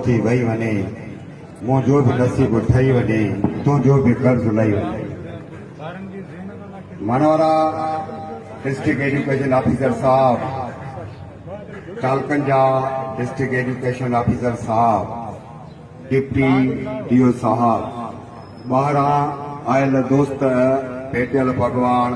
थी वही वने, मुझो भी नसीब ठही वने, तुझो भी कर्ज लही वने। मनोरा डिस्ट्रिक्ट एजुकेशन ऑफिसर साहब, टालकंजा डिस्ट्रिक्ट एजुकेशन ऑफिसर साहब, डिप्टी डीओ साहब, ॿाहिरां आयल दोस्त भेटियल भगवान,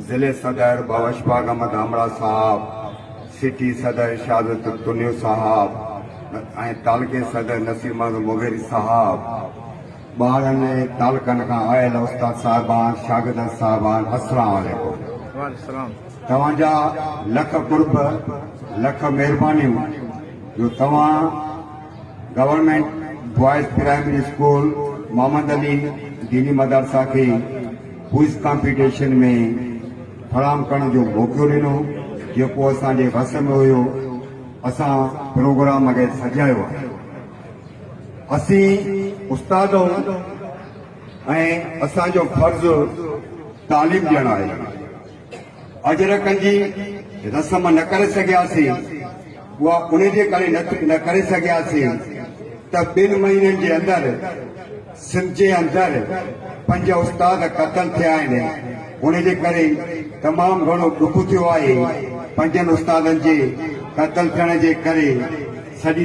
जिले सदर बाबा अहमद आमड़ा साहब, सिटी सदर शादत तुनियो साहब, तालके सदर नसीर महमूद मुगेरी साहब, ॿारनि तालकनि खां आयल उस्ताद साहिबान, शागिर्द साहिबान, अस्सलाम वालेकुम। तव्हांजा लख कुर्ब, लख महिरबानियूं जो तव्हां government boys primary school Mohammad Ali दीनी मदरसा खे क्विज़ कॉम्पिटिशन में फराम करण जो मौक़ो ॾिनो, जेको असांजे वस में हुयो। असां प्रोग्राम खे सजायो आहे। असीं उस्ताद ऐं असांजो फर्ज़ तालीम ॾियणु आहे। अजरकनि जी रस्म न करे सघियासीं, उहा उन जे करे न करे सघियासीं त 2 महीननि जे अंदरि सिंध जे अंदरि 5 उस्ताद क़तल थिया आहिनि। उन जे करे तमामु घणो दुख थियो आहे। 5 उस्तादनि जे क़तल थियण जे करे सॼी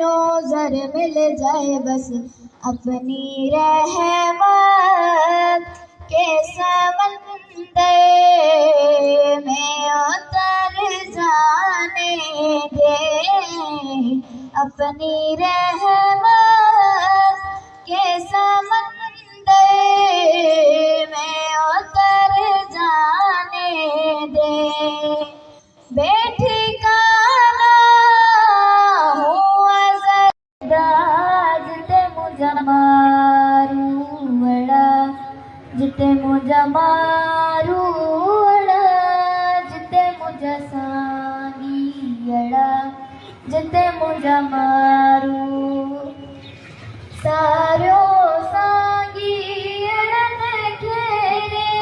नौज़र मिल जाए बस अपनी रहमत के समंदर में उतर जाने दे, अपनी रहमत के समंदर में उतर जाने दे। बेठिकाना हुआ जिते मुझा मारू अड़ा, जिते मुझा मारू अड़ा, जिते मुझा सांगी अड़ा, जिते मुझा मारू सारो सांगी अड़न खेरे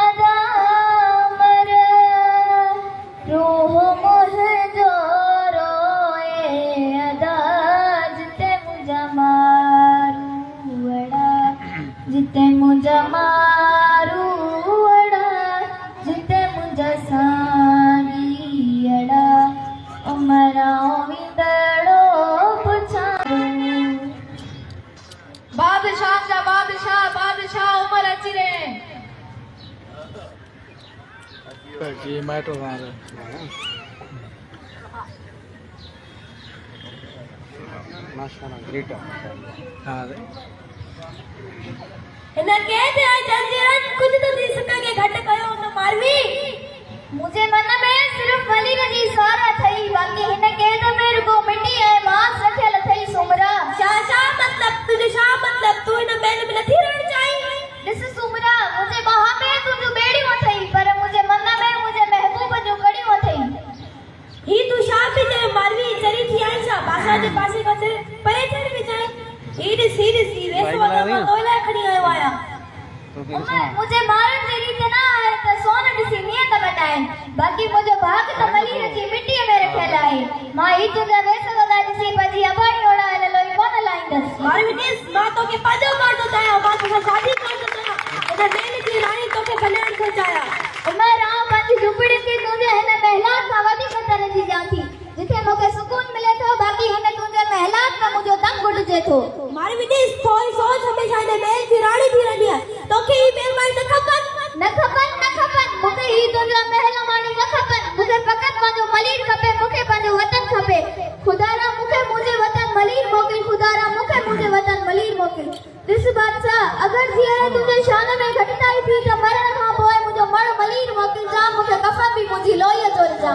अदा मर रूह मुझो रोए अदा, जिते मुझा मारू अड़ा, जिते मुझा मारू अड़ा, जिते मुझा सांगी अड़ा, उमरा विंदड़ो पुछारू। बादशाह जा बादशाह बादशाह उमर अची रहे हैं। जी मैटो हां माशाल्लाह ग्रेट हां हिन कहते हैं जंजीरन कुछ तो थी सके घट कयो न मारवी। मुझे मन में सिर्फ वली जी सारा थई, बाकी हिन कहते में रुगो मिट्टी है मांस रखियल थई सुमरा। शा मतलब तुझे शा मतलब तू इन बेल में नथी रहण चाही। दिस सुमरा मुझे बहा में तुझो बेड़ी थई, पर मुझे मन में मुझे महबूब जो कड़ी थई। ही तू शा पे जे मारवी चरी थी आई छा भाषा जे पासे वसे परे चढ़ विचाई। सी वेस वदा तोला खड़ी आयो आया। मुझे मारन जी रीत ना है त सोन दिसी नियत बटाए, बाकी मुझे भाग त मलीर जी मिट्टी में रखियल आहे। मां ही तुझा वेस वदा दिसी पजी अबाणी ओड़ा लोई कोन लाइंदस। मार विदेश मां तो के पाजो कर दो चाहे मां तो शादी कर दो चाहे एदा बेल जी रानी तो के कल्याण कर चाया। उमर आ पंजी झुपड़ी की तुझे है ना महलात का वदी पतर जी जाती, जिथे मोके सुकून मिले तो बाकी है ना तुझे महलात का मुझे दम घुट जे थो। मार विदेश थोड़ी सोच हमेशा ने बेल जी रानी थी रही है तो के ही बेल माई न खपन मुके ही तुझा महल मानी न खपन। मुके फकत पंजो मलीर खपे, मुके पंजो वतन खपे। खुदारा मुके मुझे वतन मलीर मोकिल, खुदारा मुके मुझे वतन मलीर मोकिल। दिस बादशाह अगर जी है तुझे शान में घटताई थी त मरण खां पोए मुझो मण मलीर मोकिल जा, मुके कफन भी मुझी लोई चोर जा।